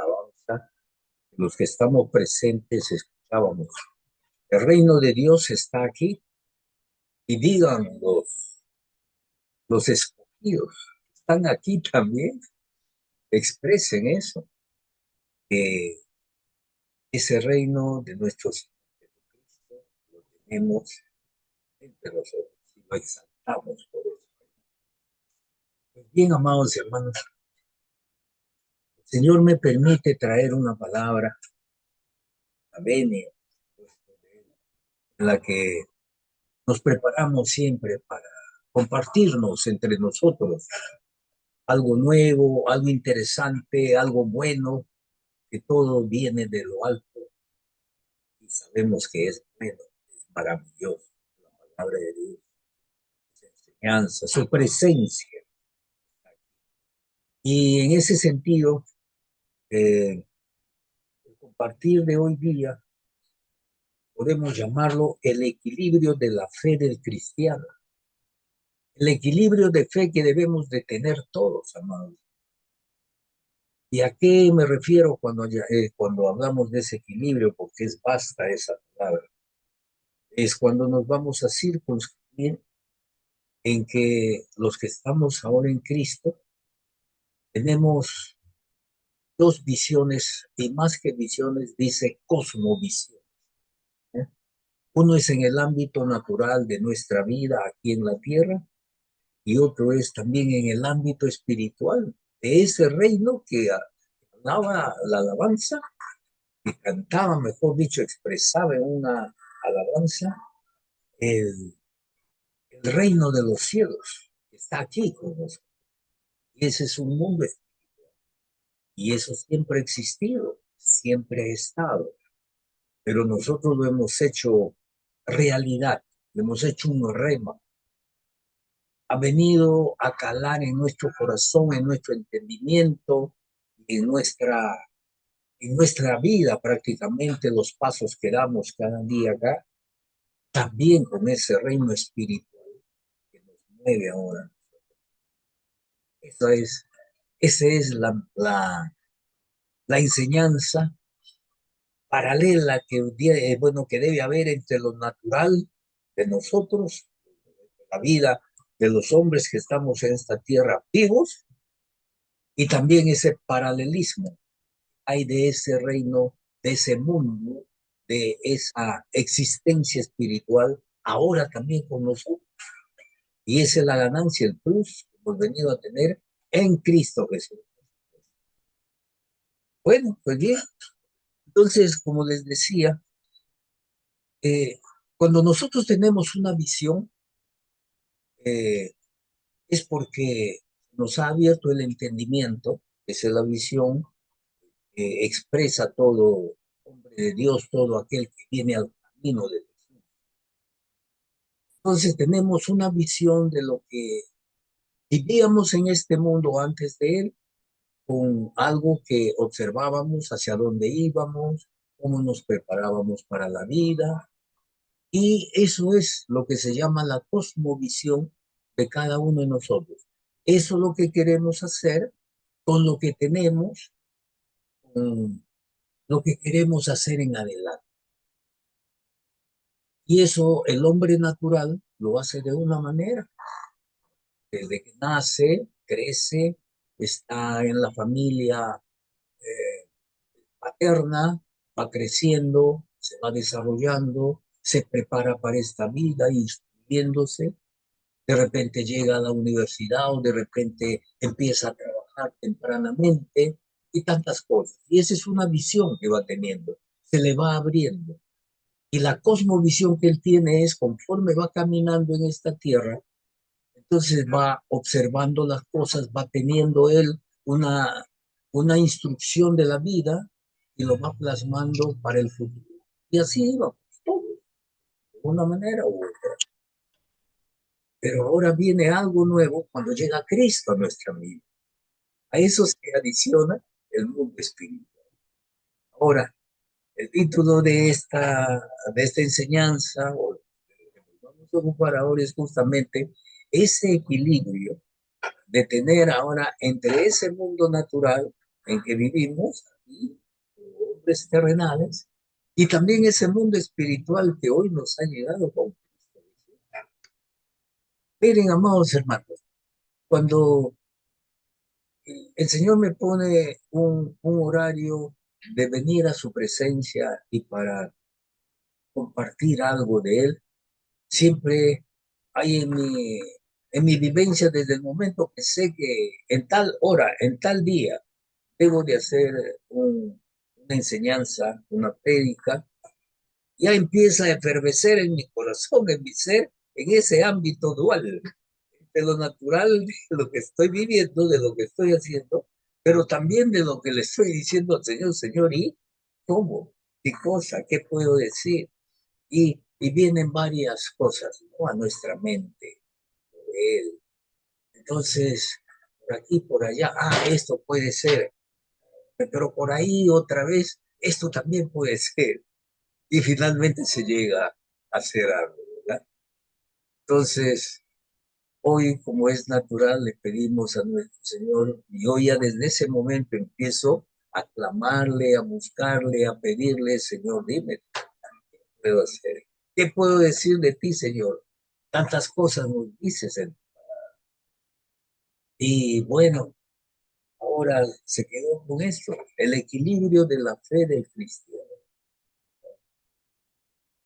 alabanza, los que estamos presentes escuchábamos. El reino de Dios está aquí y digan los escogidos, están aquí también, expresen eso, que ese reino de nuestro Señor Jesucristo lo tenemos entre nosotros y lo exaltamos por eso. Pues bien, amados hermanos, el Señor me permite traer una palabra, la venia, en la que nos preparamos siempre para compartirnos entre nosotros algo nuevo, algo interesante, algo bueno, que todo viene de lo alto y sabemos que es bueno, es maravilloso. La palabra de Dios, su enseñanza, su presencia. Y en ese sentido, el compartir de hoy día podemos llamarlo el equilibrio de la fe del cristiano. El equilibrio de fe que debemos de tener todos, amados. ¿Y a qué me refiero cuando hablamos de ese equilibrio? Porque es vasta esa palabra. Es cuando nos vamos a circunscribir en que los que estamos ahora en Cristo tenemos dos visiones, y más que visiones, dice cosmovisión, ¿eh? Uno es en el ámbito natural de nuestra vida aquí en la tierra, y otro es también en el ámbito espiritual de ese reino que hablaba la alabanza, que cantaba, mejor dicho, expresaba en una alabanza el, el reino de los cielos, que está aquí con nosotros. Y ese es un mundo y eso siempre ha existido, siempre ha estado, pero nosotros lo hemos hecho realidad, lo hemos hecho un rema, ha venido a calar en nuestro corazón, en nuestro entendimiento, en nuestra vida prácticamente, los pasos que damos cada día acá, también con ese reino espiritual que nos mueve ahora. Esa es, esa es la enseñanza paralela bueno, que debe haber entre lo natural de nosotros, la vida de los hombres que estamos en esta tierra vivos, y también ese paralelismo hay de ese reino, de ese mundo, de esa existencia espiritual, ahora también con nosotros. Y esa es la ganancia, el plus que hemos venido a tener en Cristo Jesús. Bueno, pues bien, entonces, como les decía, eh, cuando nosotros tenemos una visión, eh, es porque nos ha abierto el entendimiento, esa es la visión, expresa todo hombre de Dios, todo aquel que viene al camino de Jesús. Entonces tenemos una visión de lo que vivíamos en este mundo antes de él, con algo que observábamos hacia dónde íbamos, cómo nos preparábamos para la vida, y eso es lo que se llama la cosmovisión de cada uno de nosotros. Eso es lo que queremos hacer con lo que tenemos, con lo que queremos hacer en adelante. Y eso el hombre natural lo hace de una manera. Desde que nace, crece, está en la familia paterna, va creciendo, se va desarrollando, se prepara para esta vida, instruyéndose, de repente llega a la universidad o de repente empieza a trabajar tempranamente y tantas cosas. Y esa es una visión que va teniendo, se le va abriendo. Y la cosmovisión que él tiene es conforme va caminando en esta tierra, entonces va observando las cosas, va teniendo él una instrucción de la vida y lo va plasmando para el futuro. Y así vamos todos, de una manera u otra. Pero ahora viene algo nuevo cuando llega Cristo a nuestra vida. A eso se adiciona el mundo espiritual. Ahora, el título de esta enseñanza, o lo que nos vamos a ocupar ahora, es justamente ese equilibrio de tener ahora entre ese mundo natural en que vivimos, hombres terrenales y también ese mundo espiritual que hoy nos ha llegado con Cristo. Miren, amados hermanos, cuando el Señor me pone un horario de venir a su presencia y para compartir algo de Él, siempre hay en mi vivencia desde el momento que sé que en tal hora, en tal día, debo de hacer una enseñanza, una prédica, ya empieza a efervecer en mi corazón, en mi ser, en ese ámbito dual, de lo natural, de lo que estoy viviendo, de lo que estoy haciendo, pero también de lo que le estoy diciendo al Señor, Señor, ¿y cómo? ¿Qué cosa? ¿Qué puedo decir? Y vienen varias cosas, ¿no?, a nuestra mente de Él. Entonces, por aquí, por allá, esto puede ser, pero por ahí otra vez, esto también puede ser. Y finalmente se llega a hacer algo, ¿verdad? Entonces, hoy, como es natural, le pedimos a nuestro Señor, y yo ya desde ese momento empiezo a clamarle, a buscarle, a pedirle, Señor, dime, ¿qué puedo hacer? ¿Qué puedo decir de ti, Señor? Tantas cosas nos dices. Y bueno, ahora se quedó con esto, el equilibrio de la fe del cristiano.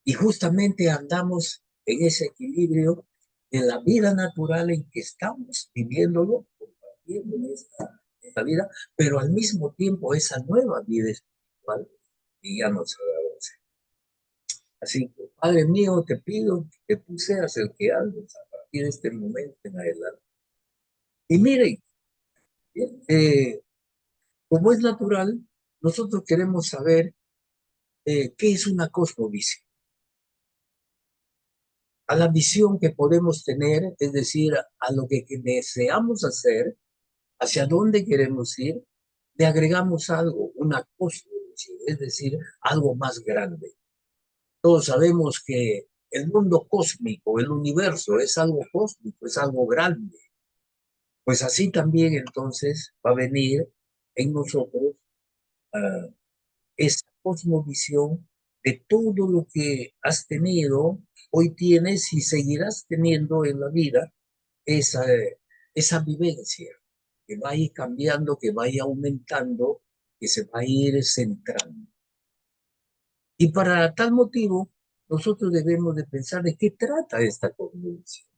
Y justamente andamos en ese equilibrio de la vida natural en que estamos viviéndolo, compartiendo esta vida, pero al mismo tiempo esa nueva vida espiritual que ya nos ha dado. Así que, Padre mío, te pido que tú seas el que hables a partir de este momento en adelante. Y miren, eh, como es natural, nosotros queremos saber qué es una cosmovisión. A la visión que podemos tener, es decir, a lo que deseamos hacer, hacia dónde queremos ir, le agregamos algo, una cosmovisión, es decir, algo más grande. Todos sabemos que el mundo cósmico, el universo, es algo cósmico, es algo grande. Pues así también entonces va a venir en nosotros uh, esa cosmovisión de todo lo que has tenido, hoy tienes y seguirás teniendo en la vida, esa, esa vivencia que va a ir cambiando, que va a ir aumentando, que se va a ir centrando. Y para tal motivo, nosotros debemos de pensar de qué trata esta cosmovisión.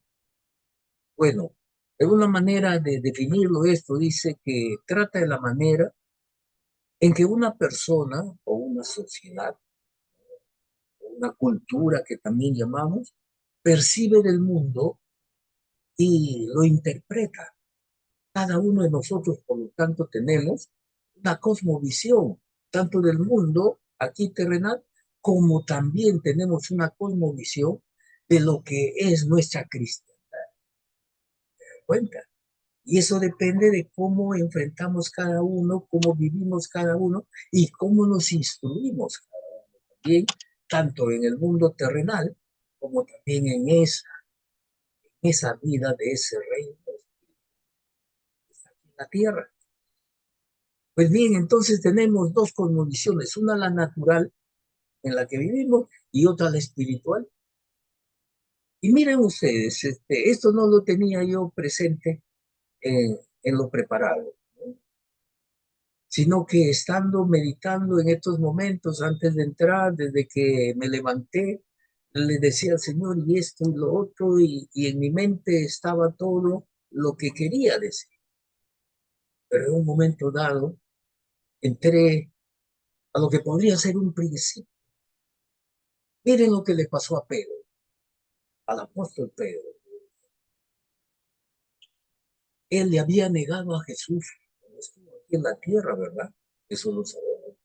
Bueno, de una manera de definirlo esto dice que trata de la manera en que una persona o una sociedad, una cultura que también llamamos, percibe del mundo y lo interpreta. Cada uno de nosotros, por lo tanto, tenemos una cosmovisión, tanto del mundo aquí terrenal, como también tenemos una cosmovisión de lo que es nuestra cristiandad. ¿Te das cuenta? Y eso depende de cómo enfrentamos cada uno, cómo vivimos cada uno y cómo nos instruimos cada uno también, tanto en el mundo terrenal como también en esa vida de ese reino que está aquí en la tierra. Pues bien, entonces tenemos dos cosmovisiones, una la natural en la que vivimos y otra la espiritual. Y miren ustedes, esto no lo tenía yo presente en lo preparado, ¿no?, sino que estando meditando en estos momentos antes de entrar, desde que me levanté, le decía al Señor y esto y lo otro, y en mi mente estaba todo lo que quería decir. Pero en un momento dado entré a lo que podría ser un principio. Miren lo que le pasó a Pedro, al apóstol Pedro. Él le había negado a Jesús cuando estuvo aquí en la tierra, ¿verdad? Eso lo sabemos.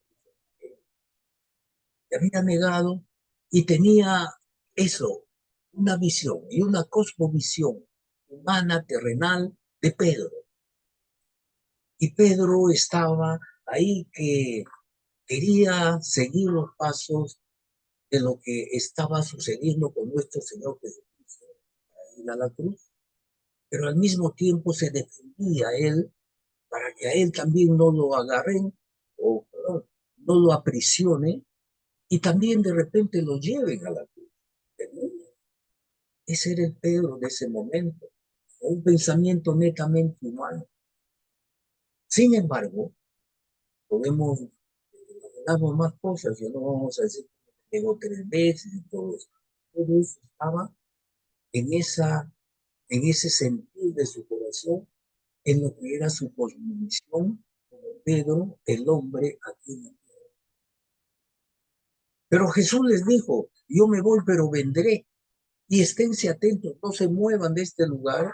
Le había negado y tenía eso, una visión y una cosmovisión humana, terrenal, de Pedro. Y Pedro estaba ahí que quería seguir los pasos de lo que estaba sucediendo con nuestro Señor Jesucristo para ir a la cruz, pero al mismo tiempo se defendía él para que a él también no lo agarren o perdón, no lo aprisione y también de repente lo lleven a la cruz. Ese era el Pedro de ese momento, un pensamiento netamente humano. Sin embargo, podemos imaginarnos más cosas, ya no vamos a decir que llegó 3 veces y todo eso. Todo eso estaba en, en ese sentir de su corazón, en lo que era su cosmovisión como Pedro, el hombre aquí en la tierra. Pero Jesús les dijo, yo me voy, pero vendré. Y esténse atentos, no se muevan de este lugar.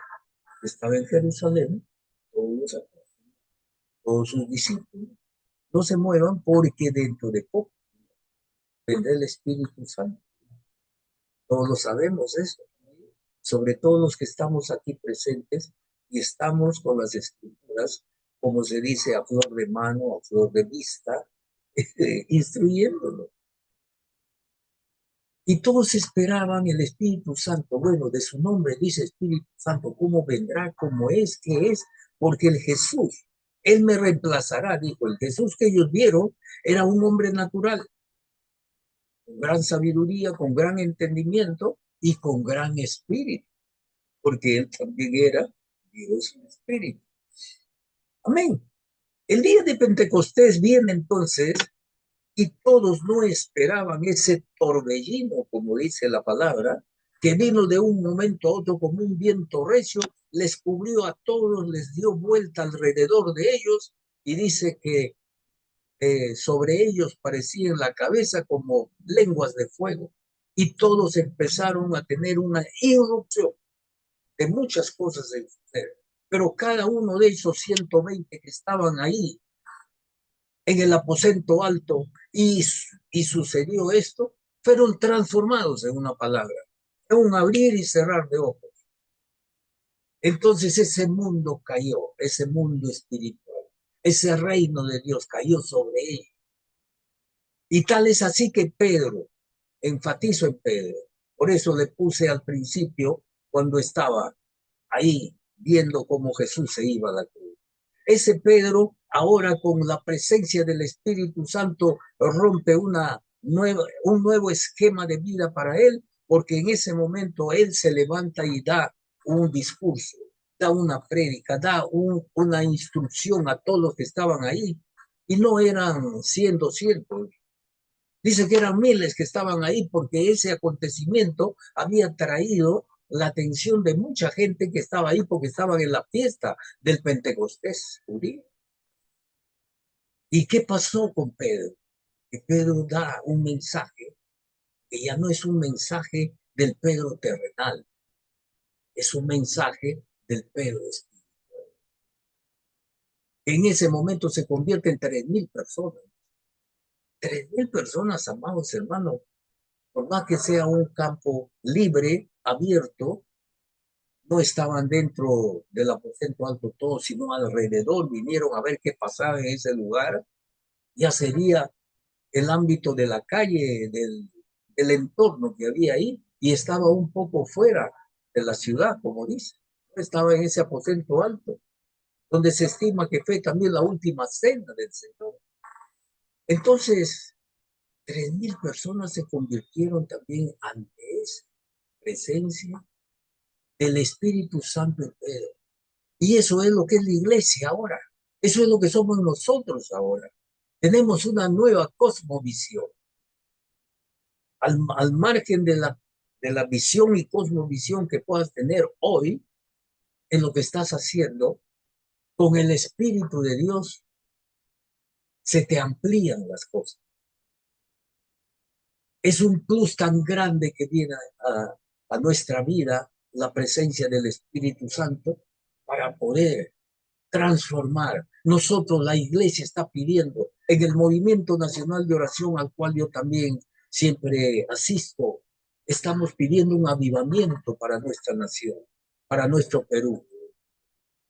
Estaba en Jerusalén, todos sus discípulos. No se muevan porque dentro de poco vendrá el Espíritu Santo. Todos lo sabemos eso, sobre todo los que estamos aquí presentes y estamos con las escrituras, como se dice, a flor de mano, a flor de vista, instruyéndolo. Y todos esperaban el Espíritu Santo. Bueno, de su nombre dice Espíritu Santo, ¿cómo vendrá? ¿Cómo es? ¿Qué es? Porque el Jesús, Él me reemplazará, dijo. El Jesús que ellos vieron era un hombre natural, con gran sabiduría, con gran entendimiento y con gran espíritu, porque Él también era Dios en espíritu. Amén. El día de Pentecostés viene entonces y todos no esperaban ese torbellino, como dice la palabra, que vino de un momento a otro como un viento recio, les cubrió a todos, les dio vuelta alrededor de ellos y dice que sobre ellos parecían la cabeza como lenguas de fuego y todos empezaron a tener una irrupción de muchas cosas en su ser. Pero cada uno de esos 120 que estaban ahí en el aposento alto y sucedió esto, fueron transformados en una palabra, en un abrir y cerrar de ojos. Entonces ese mundo cayó, ese mundo espiritual, ese reino de Dios cayó sobre ellos. Y tal es así que Pedro, enfatizo en Pedro, por eso le puse al principio cuando estaba ahí viendo cómo Jesús se iba a la cruz. Ese Pedro, ahora con la presencia del Espíritu Santo, rompe un nuevo esquema de vida para él, porque en ese momento él se levanta y da un discurso, da una prédica, da una instrucción a todos los que estaban ahí. Y no eran 100, 200. Dice que eran miles que estaban ahí porque ese acontecimiento había traído la atención de mucha gente que estaba ahí porque estaban en la fiesta del Pentecostés judío. ¿Y qué pasó con Pedro? Que Pedro da un mensaje que ya no es un mensaje del Pedro terrenal, es un mensaje del Pedro espiritual. En ese momento se convierte en 3.000 personas. 3.000 personas, amados hermanos, por más que sea un campo libre, abierto, no estaban dentro del aposento alto todos, sino alrededor, vinieron a ver qué pasaba en ese lugar. Ya sería el ámbito de la calle, del entorno que había ahí, y estaba un poco fuera de la ciudad, como dice. Estaba en ese aposento alto, donde se estima que fue también la última cena del Señor. Entonces, 3.000 personas se convirtieron también ante esa presencia del Espíritu Santo en Pedro. Y eso es lo que es la iglesia ahora. Eso es lo que somos nosotros ahora. Tenemos una nueva cosmovisión. Al margen de la visión y cosmovisión que puedas tener hoy en lo que estás haciendo, con el Espíritu de Dios se te amplían las cosas. Es un plus tan grande que viene a nuestra vida la presencia del Espíritu Santo para poder transformar. Nosotros, la iglesia está pidiendo en el Movimiento Nacional de Oración al cual yo también siempre asisto, estamos pidiendo un avivamiento para nuestra nación, para nuestro Perú.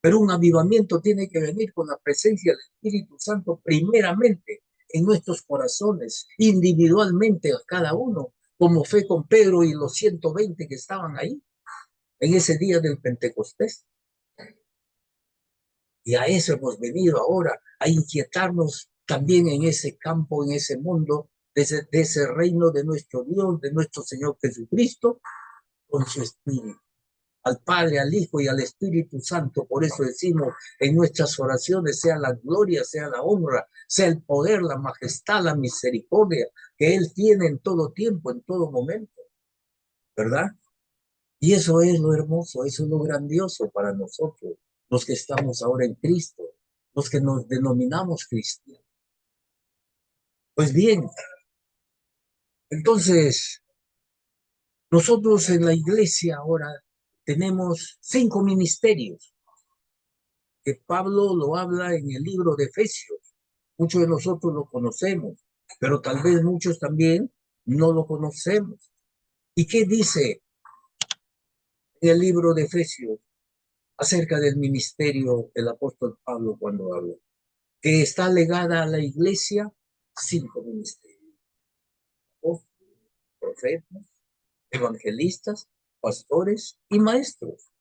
Pero un avivamiento tiene que venir con la presencia del Espíritu Santo primeramente en nuestros corazones, individualmente a cada uno, como fue con Pedro y los 120 que estaban ahí en ese día del Pentecostés. Y a eso hemos venido ahora, a inquietarnos también en ese campo, en ese mundo, de ese reino de nuestro Dios, de nuestro Señor Jesucristo, con su Espíritu. Al Padre, al Hijo y al Espíritu Santo. Por eso decimos en nuestras oraciones, sea la gloria, sea la honra, sea el poder, la majestad, la misericordia que Él tiene en todo tiempo, en todo momento, ¿verdad? Y eso es lo hermoso, eso es lo grandioso para nosotros, los que estamos ahora en Cristo, los que nos denominamos cristianos. Pues bien, entonces, nosotros en la iglesia ahora tenemos 5 ministerios que Pablo lo habla en el libro de Efesios. Muchos de nosotros lo conocemos, pero tal vez muchos también no lo conocemos. ¿Y qué dice en el libro de Efesios acerca del ministerio del apóstol Pablo cuando habla? Que está legada a la iglesia 5 ministerios: profetas, evangelistas, pastores y maestros.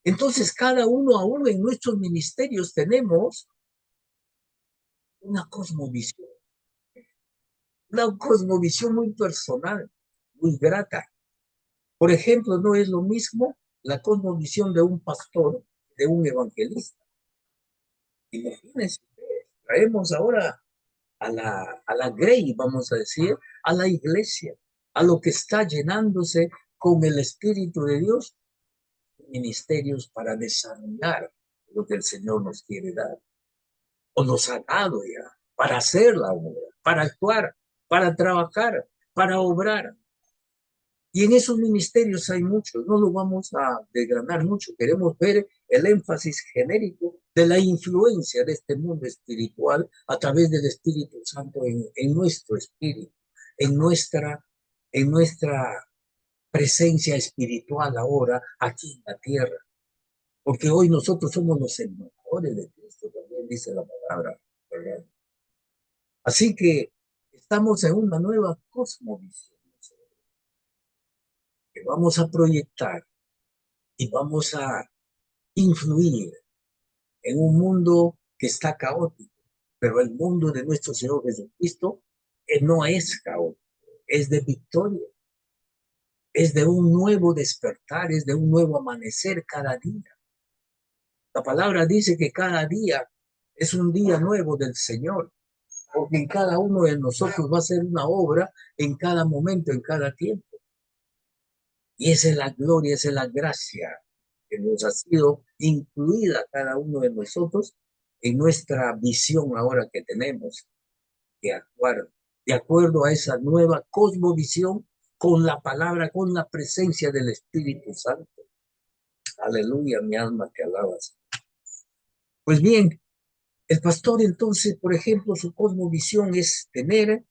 Entonces, cada uno a uno en nuestros ministerios tenemos una cosmovisión muy personal, muy grata. Por ejemplo, no es lo mismo la cosmovisión de un pastor, de un evangelista. Imagínense, traemos ahora a la Grey, vamos a decir, a la iglesia, a lo que está llenándose con el Espíritu de Dios, ministerios para desarrollar lo que el Señor nos quiere dar, o nos ha dado ya, para hacer la obra, para actuar, para trabajar, para obrar. Y en esos ministerios hay muchos, no lo vamos a desgranar mucho, queremos ver el énfasis genérico de la influencia de este mundo espiritual a través del Espíritu Santo en nuestro espíritu, en nuestra, en nuestra presencia espiritual ahora aquí en la tierra. Porque hoy nosotros somos los embajadores de Cristo, también dice la palabra, ¿verdad? Así que estamos en una nueva cosmovisión que vamos a proyectar y vamos a influir en un mundo que está caótico, pero el mundo de nuestro Señor Jesucristo no es caótico, es de victoria, es de un nuevo despertar, es de un nuevo amanecer cada día. La palabra dice que cada día es un día nuevo del Señor, porque en cada uno de nosotros va a ser una obra en cada momento, en cada tiempo. Y esa es la gloria, esa es la gracia que nos ha sido incluida cada uno de nosotros en nuestra visión ahora que tenemos que actuar de acuerdo a esa nueva cosmovisión con la palabra, con la presencia del Espíritu Santo. Aleluya, mi alma te alabas. Pues bien, el pastor entonces, por ejemplo, su cosmovisión es tener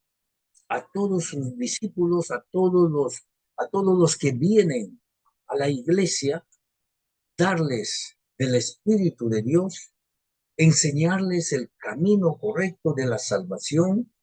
a todos sus discípulos, a todos los que vienen a la iglesia, darles del Espíritu de Dios, enseñarles el camino correcto de la salvación,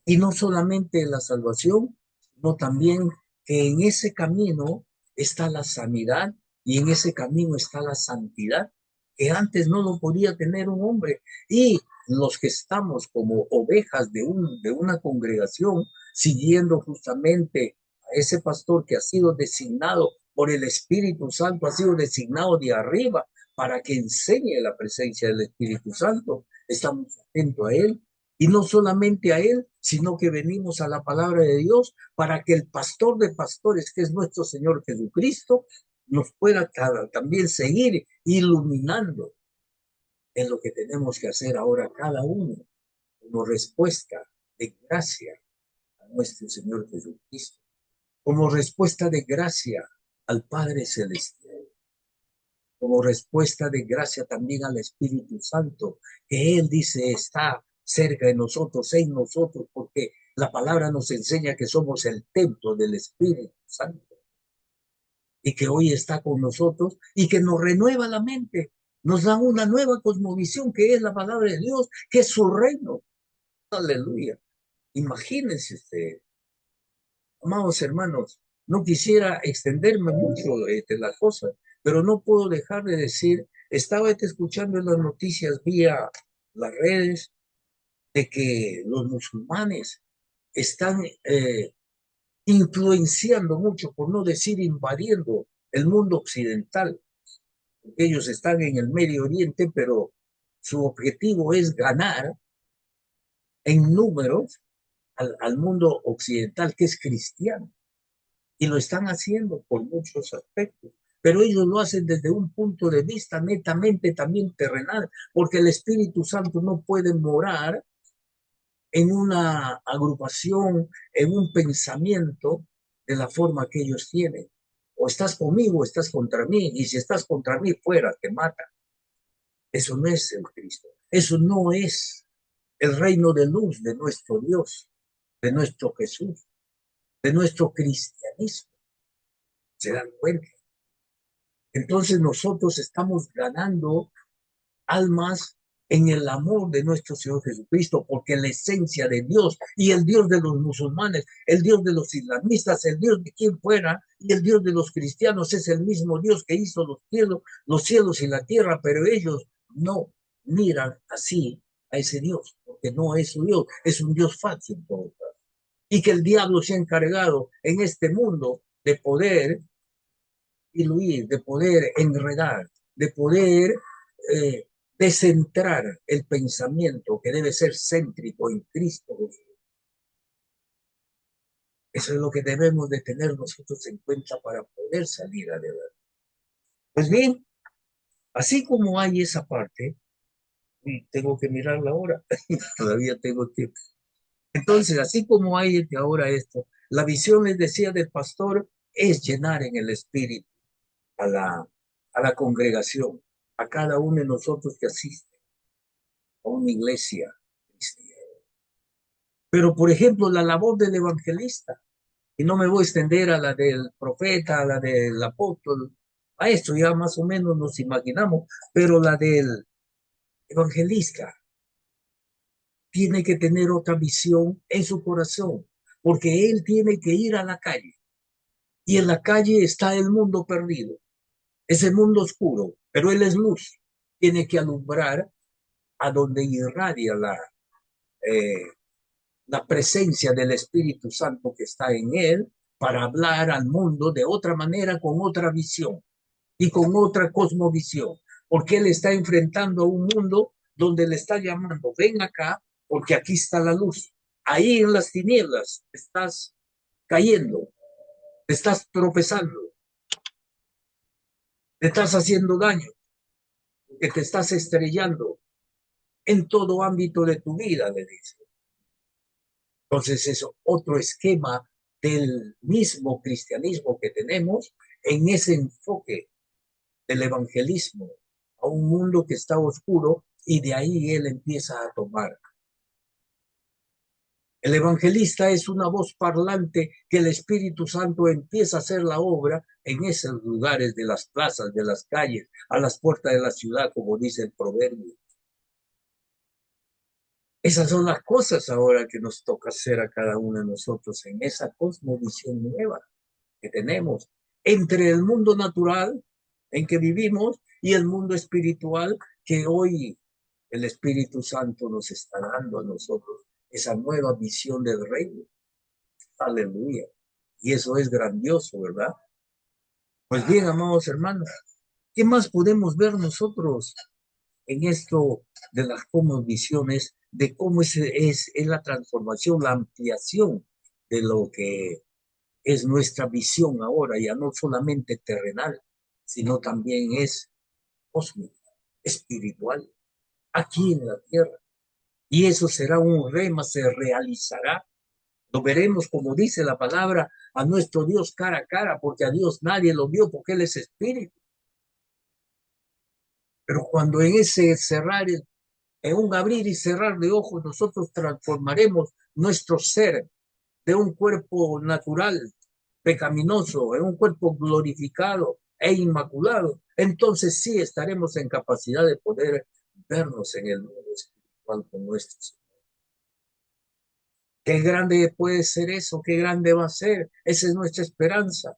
y no solamente la salvación, sino también que en ese camino está la sanidad y en ese camino está la santidad, que antes no lo podía tener un hombre. Y los que estamos como ovejas de una congregación, siguiendo justamente a ese pastor que ha sido designado por el Espíritu Santo, ha sido designado de arriba para que enseñe la presencia del Espíritu Santo, estamos atentos a él. Y no solamente a él, sino que venimos a la palabra de Dios para que el pastor de pastores, que es nuestro Señor Jesucristo, nos pueda también seguir iluminando en lo que tenemos que hacer ahora cada uno, como respuesta de gracia a nuestro Señor Jesucristo, como respuesta de gracia al Padre Celestial, como respuesta de gracia también al Espíritu Santo, que Él dice está cerca de nosotros, en nosotros, porque la palabra nos enseña que somos el templo del Espíritu Santo y que hoy está con nosotros y que nos renueva la mente, nos da una nueva cosmovisión que es la palabra de Dios, que es su reino. Aleluya. Imagínense ustedes, amados hermanos, no quisiera extenderme mucho de las cosas, pero no puedo dejar de decir, estaba escuchando en las noticias vía las redes de que los musulmanes están influenciando mucho, por no decir invadiendo el mundo occidental. Ellos están en el Medio Oriente, pero su objetivo es ganar en números al mundo occidental que es cristiano. Y lo están haciendo por muchos aspectos. Pero ellos lo hacen desde un punto de vista netamente también terrenal, porque el Espíritu Santo no puede morar en una agrupación, en un pensamiento de la forma que ellos tienen. O estás conmigo o estás contra mí, y si estás contra mí, fuera, te mata. Eso no es el Cristo. Eso no es el reino de luz de nuestro Dios, de nuestro Jesús, de nuestro cristianismo. ¿Se dan cuenta? Entonces nosotros estamos ganando almas en el amor de nuestro Señor Jesucristo, porque la esencia de Dios y el Dios de los musulmanes, el Dios de los islamistas, el Dios de quien fuera y el Dios de los cristianos es el mismo Dios que hizo los cielos y la tierra, pero ellos no miran así a ese Dios, porque no es su Dios, es un Dios falso en todo caso. Y que el diablo se ha encargado en este mundo de poder diluir, de poder enredar, de poder eh, descentrar el pensamiento que debe ser céntrico en Cristo. Eso es lo que debemos de tener nosotros en cuenta para poder salir adelante. Pues bien, así como hay esa parte, y tengo que mirar la hora, todavía tengo tiempo. Entonces, así como hay ahora esto, la visión, les decía, del pastor es llenar en el espíritu a la congregación, a cada uno de nosotros que asiste a una iglesia cristiana. Pero, por ejemplo, la labor del evangelista, y no me voy a extender a la del profeta, a la del apóstol, a esto ya más o menos nos imaginamos, pero la del evangelista tiene que tener otra visión en su corazón, porque él tiene que ir a la calle, y en la calle está el mundo perdido, ese mundo oscuro, pero él es luz, tiene que alumbrar a donde irradia eh, la presencia del Espíritu Santo que está en él para hablar al mundo de otra manera, con otra visión y con otra cosmovisión, porque él está enfrentando a un mundo donde le está llamando, ven acá, porque aquí está la luz. Ahí en las tinieblas estás cayendo, te estás tropezando, te estás haciendo daño, que te estás estrellando en todo ámbito de tu vida, le dice. Entonces es otro esquema del mismo cristianismo que tenemos en ese enfoque del evangelismo a un mundo que está oscuro, y de ahí él empieza a tomar. El evangelista es una voz parlante que el Espíritu Santo empieza a hacer la obra en esos lugares de las plazas, de las calles, a las puertas de la ciudad, como dice el proverbio. Esas son las cosas ahora que nos toca hacer a cada uno de nosotros en esa cosmovisión nueva que tenemos entre el mundo natural en que vivimos y el mundo espiritual que hoy el Espíritu Santo nos está dando a nosotros, esa nueva visión del reino. Aleluya. Y eso es grandioso, ¿verdad? Pues bien, amados hermanos, ¿qué más podemos ver nosotros en esto de las visiones, de cómo es la transformación, la ampliación de lo que es nuestra visión ahora, ya no solamente terrenal, sino también es cósmica, espiritual, aquí en la tierra? Y eso será un rema, se realizará. Lo veremos, como dice la palabra, a nuestro Dios cara a cara, porque a Dios nadie lo vio, porque Él es espíritu. Pero cuando en ese cerrar, en un abrir y cerrar de ojos, nosotros transformaremos nuestro ser de un cuerpo natural, pecaminoso, en un cuerpo glorificado e inmaculado, entonces sí estaremos en capacidad de poder vernos en el mundo espiritual con nuestro Señor. Qué grande puede ser eso, qué grande va a ser. Esa es nuestra esperanza,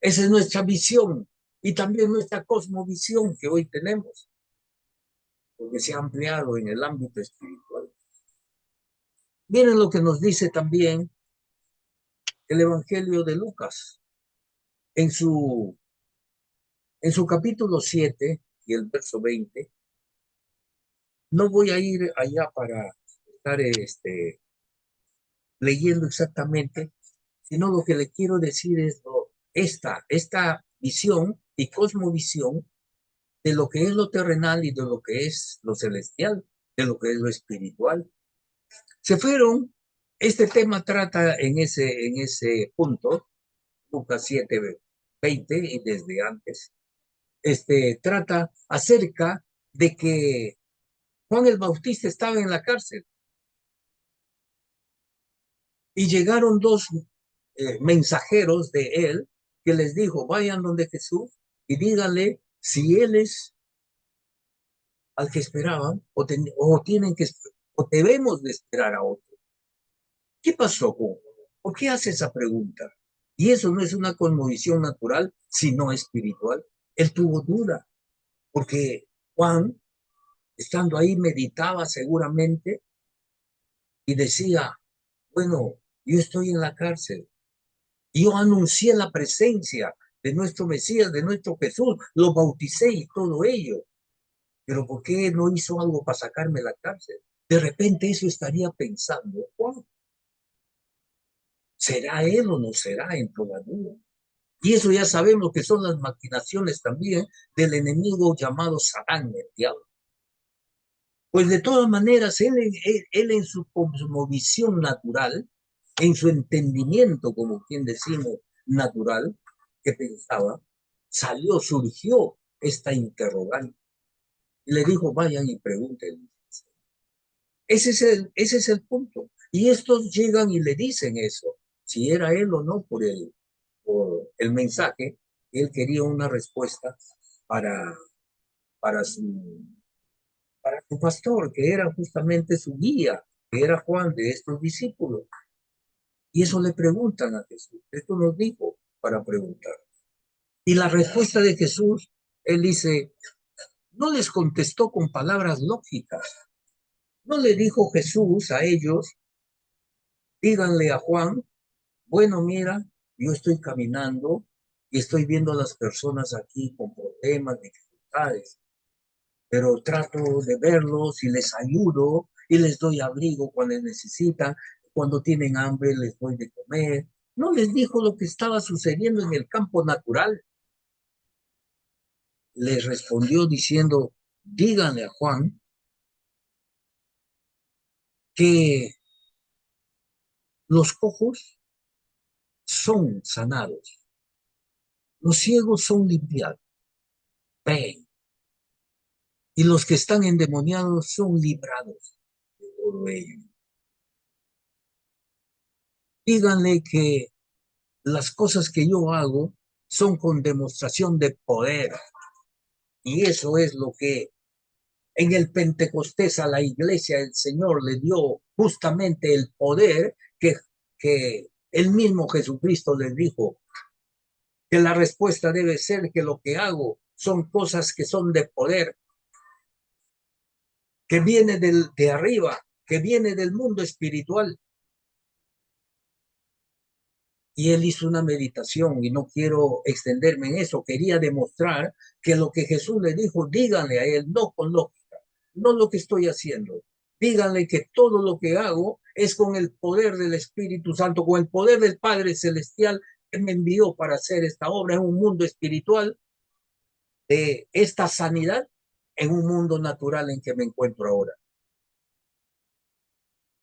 esa es nuestra visión y también nuestra cosmovisión que hoy tenemos, porque se ha ampliado en el ámbito espiritual. Miren lo que nos dice también el Evangelio de Lucas en su, en su capítulo 7 y el verso 20. No voy a ir allá para estar leyendo exactamente, sino lo que le quiero decir es esta visión y cosmovisión de lo que es lo terrenal y de lo que es lo celestial, de lo que es lo espiritual. Se fueron, este tema trata en ese punto, Lucas 7, 20 y desde antes, trata acerca de que Juan el Bautista estaba en la cárcel y llegaron dos mensajeros de él que les dijo, vayan donde Jesús y díganle si él es al que esperaban o tienen que o debemos de esperar a otro. ¿Qué pasó, Juan? ¿Por qué hace esa pregunta? Y eso no es una cosmovisión natural, sino espiritual. Él tuvo duda, porque Juan, estando ahí, meditaba seguramente y decía, bueno, yo estoy en la cárcel, y yo anuncié la presencia de nuestro Mesías, de nuestro Jesús, lo bauticé y todo ello, pero ¿por qué no hizo algo para sacarme de la cárcel? De repente eso estaría pensando, Juan, ¿será él o no será? En toda duda. Y eso ya sabemos que son las maquinaciones también del enemigo llamado Satán, el diablo. Pues de todas maneras, él en su cosmovisión natural, en su entendimiento, como quien decimos, natural, que pensaba, surgió esta interrogante. Y le dijo, vayan y pregunten. Ese es el punto. Y estos llegan y le dicen eso, si era él o no por el mensaje, él quería una respuesta para, para su para su pastor, que era justamente su guía, que era Juan de estos discípulos. Y eso le preguntan a Jesús. Esto nos dijo para preguntar. Y la respuesta de Jesús, él dice, no les contestó con palabras lógicas. No le dijo Jesús a ellos, díganle a Juan, bueno, mira, yo estoy caminando y estoy viendo a las personas aquí con problemas, dificultades, pero trato de verlos y les ayudo y les doy abrigo cuando necesitan, cuando tienen hambre les doy de comer. No les dijo lo que estaba sucediendo en el campo natural. Les respondió diciendo, díganle a Juan que los cojos son sanados, los ciegos son limpiados, ven, y los que están endemoniados son librados de todo ello. Díganle que las cosas que yo hago son con demostración de poder. Y eso es lo que en el Pentecostés a la iglesia el Señor le dio justamente el poder que el mismo Jesucristo les dijo, que la respuesta debe ser que lo que hago son cosas que son de poder, que viene de arriba, que viene del mundo espiritual. Y él hizo una meditación y no quiero extenderme en eso. Quería demostrar que lo que Jesús le dijo, díganle a él, no con lógica, no lo que estoy haciendo. Díganle que todo lo que hago es con el poder del Espíritu Santo, con el poder del Padre Celestial que me envió para hacer esta obra en un mundo espiritual, de esta sanidad en un mundo natural en que me encuentro ahora.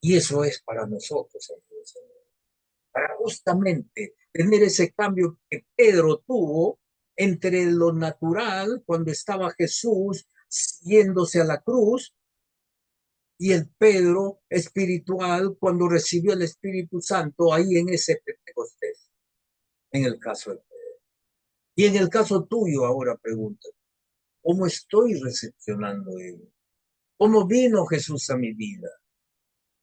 Y eso es para nosotros, amigos, para justamente tener ese cambio que Pedro tuvo entre lo natural cuando estaba Jesús yéndose a la cruz y el Pedro espiritual cuando recibió el Espíritu Santo ahí en ese Pentecostés, en el caso de Pedro. Y en el caso tuyo ahora pregunto, ¿cómo estoy recepcionando ello? ¿Cómo vino Jesús a mi vida?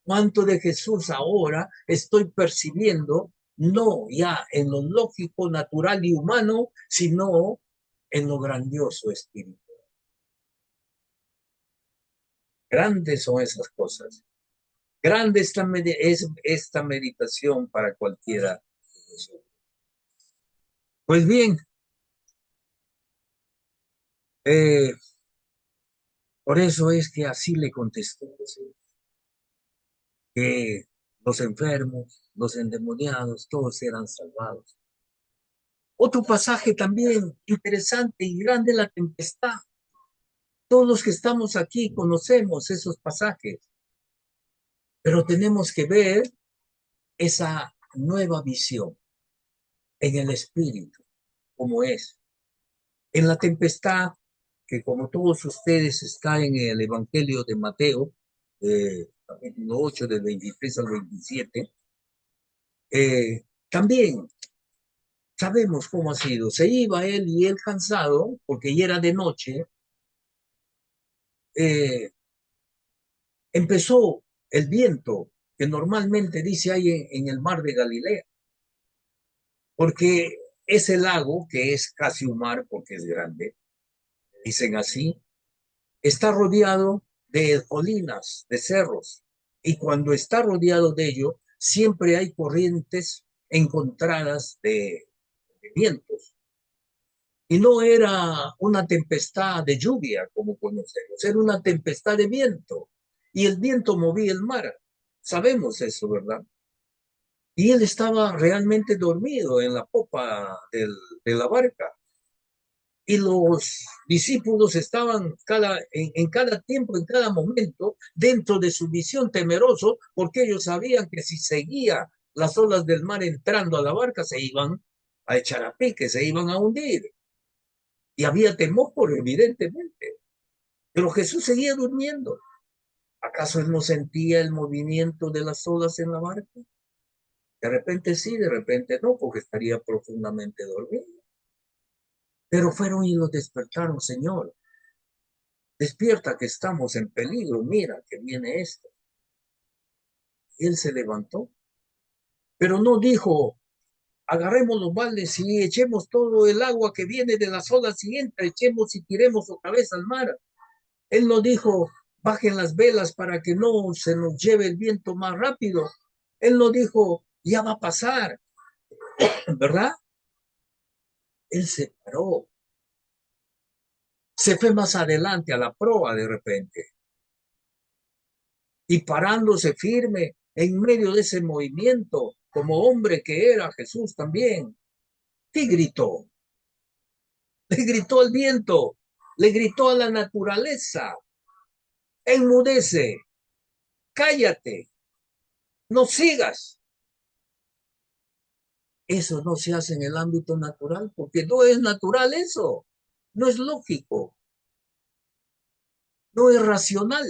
¿Cuánto de Jesús ahora estoy percibiendo? No ya en lo lógico, natural y humano, sino en lo grandioso espiritual. Grandes son esas cosas. Grande es esta meditación para cualquiera de nosotros. Pues bien, eh, por eso es que así le contestó Jesús, que los enfermos, los endemoniados, todos eran salvados. Otro pasaje también interesante y grande, la tempestad. Todos los que estamos aquí conocemos esos pasajes, pero tenemos que ver esa nueva visión en el espíritu, como es. En la tempestad, que como todos ustedes está en el Evangelio de Mateo, capítulo 8, del 23 al 27, también sabemos cómo ha sido. Se iba él y él cansado, porque ya era de noche, eh, empezó el viento que normalmente dice ahí en el mar de Galilea, porque ese lago, que es casi un mar porque es grande, dicen así, está rodeado de colinas, de cerros, y cuando está rodeado de ello, siempre hay corrientes encontradas de vientos. Y no era una tempestad de lluvia, como conocemos, era una tempestad de viento. Y el viento movía el mar. Sabemos eso, ¿verdad? Y él estaba realmente dormido en la popa de la barca. Y los discípulos estaban en cada tiempo, en cada momento, dentro de su visión temeroso, porque ellos sabían que si seguía las olas del mar entrando a la barca, se iban a echar a pique, se iban a hundir. Y había temor, evidentemente. Pero Jesús seguía durmiendo. ¿Acaso él no sentía el movimiento de las olas en la barca? De repente sí, de repente no, porque estaría profundamente dormido. Pero fueron y lo despertaron, Señor. Despierta que estamos en peligro, mira que viene esto. Y él se levantó, pero no dijo, agarremos los baldes y echemos todo el agua que viene de las olas y entra, echemos y tiremos otra vez al mar. Él no dijo, bajen las velas para que no se nos lleve el viento más rápido. Él no dijo, ya va a pasar, ¿verdad? Él se paró, se fue más adelante a la proa de repente y parándose firme en medio de ese movimiento, como hombre que era Jesús también. ¿Qué gritó? Le gritó al viento, le gritó a la naturaleza, enmudece, cállate, no sigas. Eso no se hace en el ámbito natural, porque no es natural eso, no es lógico, no es racional.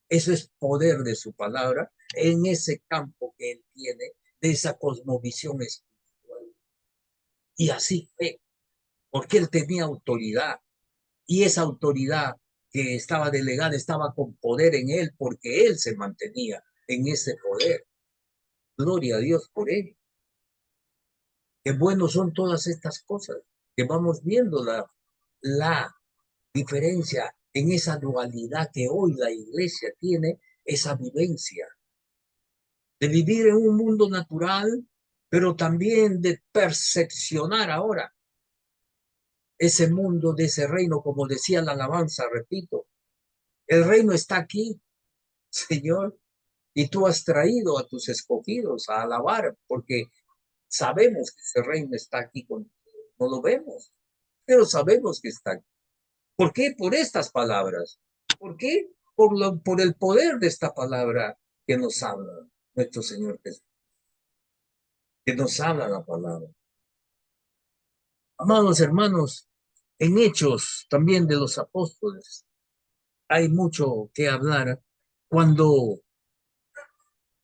Eso es poder de su palabra en ese campo que él tiene, de esa cosmovisión espiritual. Y así fue, porque él tenía autoridad, y esa autoridad que estaba delegada estaba con poder en él, porque él se mantenía en ese poder. Gloria a Dios por él. Qué buenos son todas estas cosas que vamos viendo la diferencia en esa dualidad que hoy la iglesia tiene, esa vivencia de vivir en un mundo natural, pero también de percepcionar ahora ese mundo de ese reino, como decía la alabanza, repito, el reino está aquí, Señor, y tú has traído a tus escogidos a alabar, porque sabemos que ese reino está aquí, no lo vemos, pero sabemos que está aquí. ¿Por qué? Por estas palabras. ¿Por qué? Por el poder de esta palabra que nos habla nuestro Señor Jesús, que nos habla la palabra. Amados hermanos, en Hechos también de los apóstoles hay mucho que hablar cuando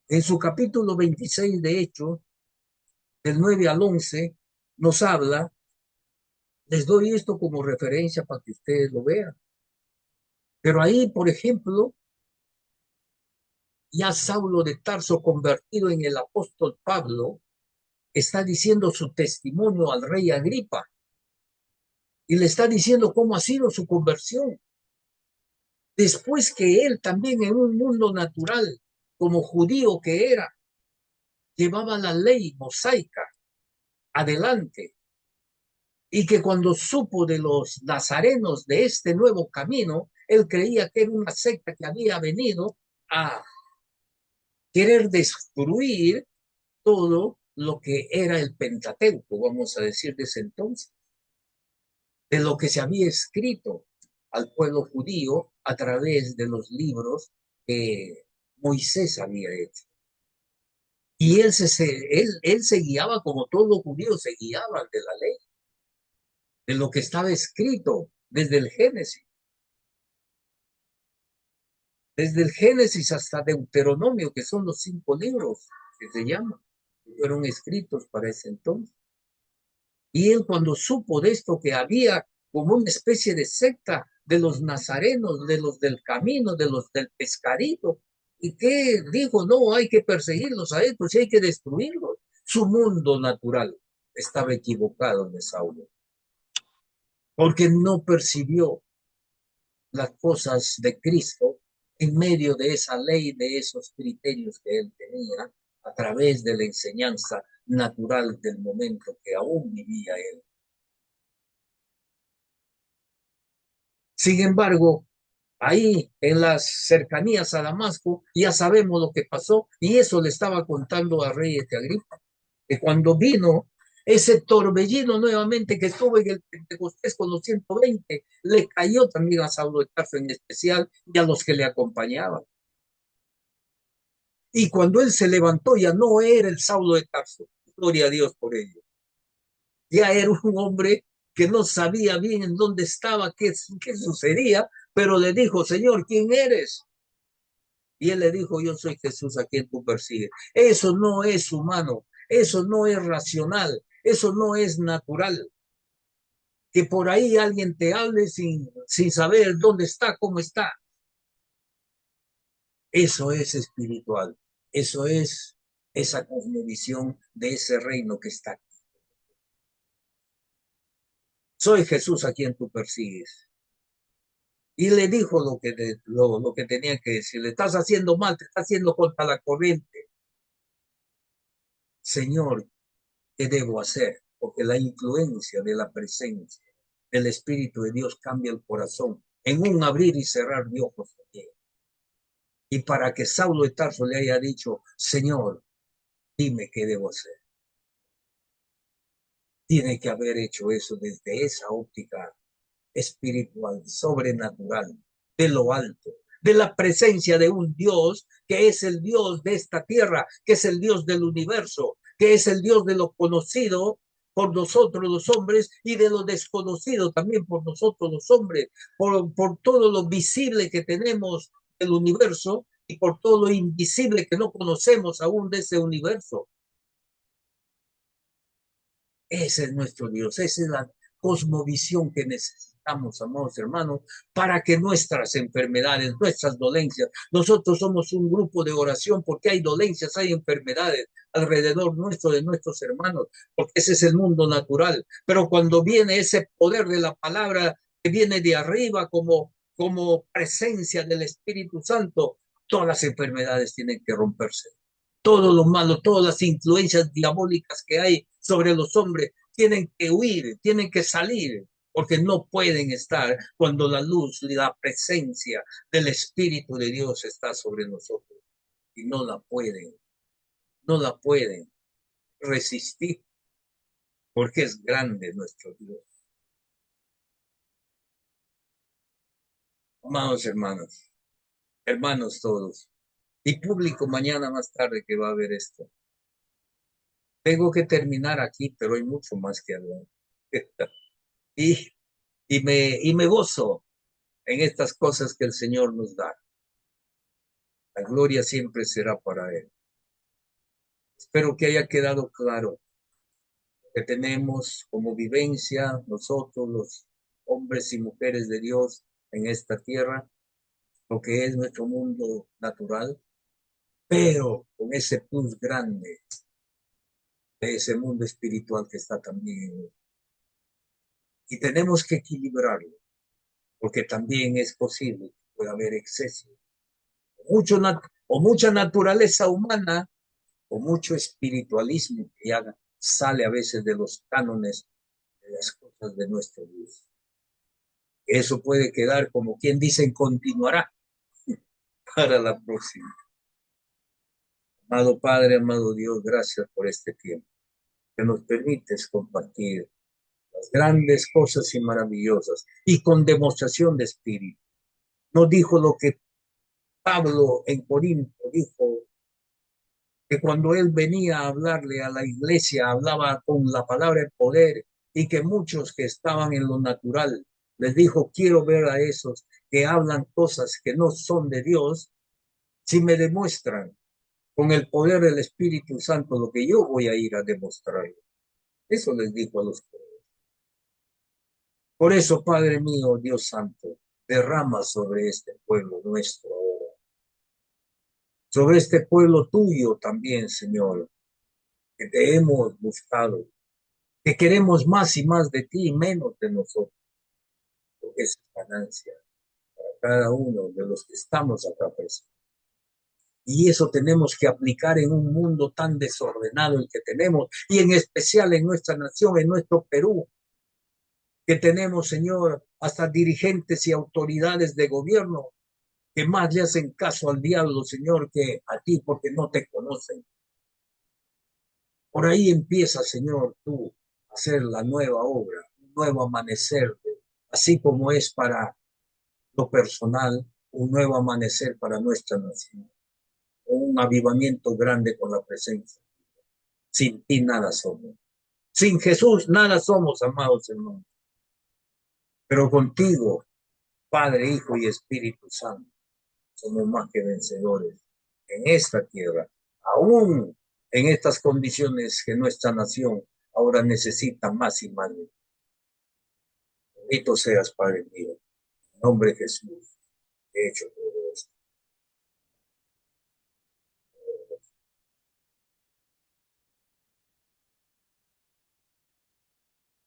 en su capítulo 26 de Hechos, del 9 al 11, nos habla, les doy esto como referencia para que ustedes lo vean. Pero ahí, por ejemplo, ya Saulo de Tarso, convertido en el apóstol Pablo, está diciendo su testimonio al rey Agripa y le está diciendo cómo ha sido su conversión. después que él también en un mundo natural, como judío que era, llevaba la ley mosaica adelante, y que cuando supo de los nazarenos de este nuevo camino, él creía que era una secta que había venido a querer destruir todo lo que era el Pentateuco, vamos a decir, de ese entonces, de lo que se había escrito al pueblo judío a través de los libros que Moisés había hecho. Y él se guiaba como todos los judíos se guiaban de la ley, de lo que estaba escrito desde el Génesis. Desde el Génesis hasta Deuteronomio, que son los 5 libros que se llaman, que fueron escritos para ese entonces. Y él cuando supo de esto, que había como una especie de secta de los nazarenos, de los del camino, de los del pescadito, y que dijo, no, hay que perseguirlos a estos y hay que destruirlos. Su mundo natural estaba equivocado de Saulo, porque no percibió las cosas de Cristo en medio de esa ley, de esos criterios que él tenía, a través de la enseñanza natural del momento que aún vivía él. Sin embargo, ahí en las cercanías a Damasco, ya sabemos lo que pasó, y eso le estaba contando a Rey Agripa, que cuando vino ese torbellino nuevamente que tuvo en el Pentecostés con los 120, le cayó también a Saulo de Tarso en especial y a los que le acompañaban. Y cuando él se levantó, ya no era el Saulo de Tarso, gloria a Dios por ello. Ya era un hombre que no sabía bien en dónde estaba, qué sucedía, pero le dijo, Señor, ¿quién eres? Y él le dijo, yo soy Jesús a quien tú persigues. Eso no es humano, eso no es racional, eso no es natural. Que por ahí alguien te hable sin saber dónde está, cómo está. Eso es espiritual, eso es esa cosmovisión de ese reino que está aquí. Soy Jesús a quien tú persigues. Y le dijo lo que tenía que decir. Le estás haciendo mal, te estás haciendo contra la corriente. Señor, ¿qué debo hacer? Porque la influencia de la presencia del Espíritu de Dios cambia el corazón en un abrir y cerrar de ojos. Y para que Saulo de Tarso le haya dicho, Señor, dime qué debo hacer. Tiene que haber hecho eso desde esa óptica espiritual, sobrenatural, de lo alto, de la presencia de un Dios que es el Dios de esta tierra, que es el Dios del universo, que es el Dios de lo conocido por nosotros los hombres y de lo desconocido también por nosotros los hombres, por todo lo visible que tenemos del universo y por todo lo invisible que no conocemos aún de ese universo. Ese es nuestro Dios, esa es la cosmovisión que necesitamos, amados hermanos, para que nuestras enfermedades, nuestras dolencias, nosotros somos un grupo de oración porque hay dolencias, hay enfermedades alrededor nuestro de nuestros hermanos, porque ese es el mundo natural. Pero cuando viene ese poder de la palabra que viene de arriba como presencia del Espíritu Santo, todas las enfermedades tienen que romperse, todo lo malo, todas las influencias diabólicas que hay sobre los hombres tienen que huir, tienen que salir, porque no pueden estar cuando la luz y la presencia del Espíritu de Dios está sobre nosotros. Y no la pueden resistir, porque es grande nuestro Dios. Amados hermanos, hermanos todos, y público mañana más tarde que va a ver esto. Tengo que terminar aquí, pero hay mucho más que hablar. y, y me gozo en estas cosas que el Señor nos da. La gloria siempre será para Él. Espero que haya quedado claro que tenemos como vivencia nosotros los hombres y mujeres de Dios en esta tierra, lo que es nuestro mundo natural, pero con ese plus grande de ese mundo espiritual que está también en él. Y tenemos que equilibrarlo, porque también es posible puede haber exceso, o mucha naturaleza humana, o mucho espiritualismo que ya sale a veces de los cánones de las cosas de nuestro Dios. Eso puede quedar, como quien dice, continuará para la próxima. Amado Padre, amado Dios, gracias por este tiempo que nos permites compartir las grandes cosas y maravillosas y con demostración de espíritu. Nos dijo lo que Pablo en Corinto dijo, que cuando él venía a hablarle a la iglesia, hablaba con la palabra de poder, y que muchos que estaban en lo natural, les dijo, quiero ver a esos que hablan cosas que no son de Dios, si me demuestran con el poder del Espíritu Santo lo que yo voy a ir a demostrar. Eso les dijo a los pobres. Por eso, Padre mío, Dios Santo, derrama sobre este pueblo nuestro ahora, sobre este pueblo tuyo también, Señor, que te hemos buscado, que queremos más y más de ti y menos de nosotros, porque es ganancia para cada uno de los que estamos acá presentes. Y eso tenemos que aplicar en un mundo tan desordenado el que tenemos, y en especial en nuestra nación, en nuestro Perú, que tenemos, Señor, hasta dirigentes y autoridades de gobierno que más le hacen caso al diablo, Señor, que a ti, porque no te conocen. Por ahí empieza, Señor, tú a hacer la nueva obra, un nuevo amanecer, así como es para lo personal, un nuevo amanecer para nuestra nación, un avivamiento grande con la presencia. Sin ti nada somos. Sin Jesús nada somos, amados hermanos. Pero contigo, Padre, Hijo y Espíritu Santo, somos más que vencedores en esta tierra, aún en estas condiciones que nuestra nación ahora necesita más y más. Bendito seas, Padre mío. En nombre de Jesús, he hecho todo.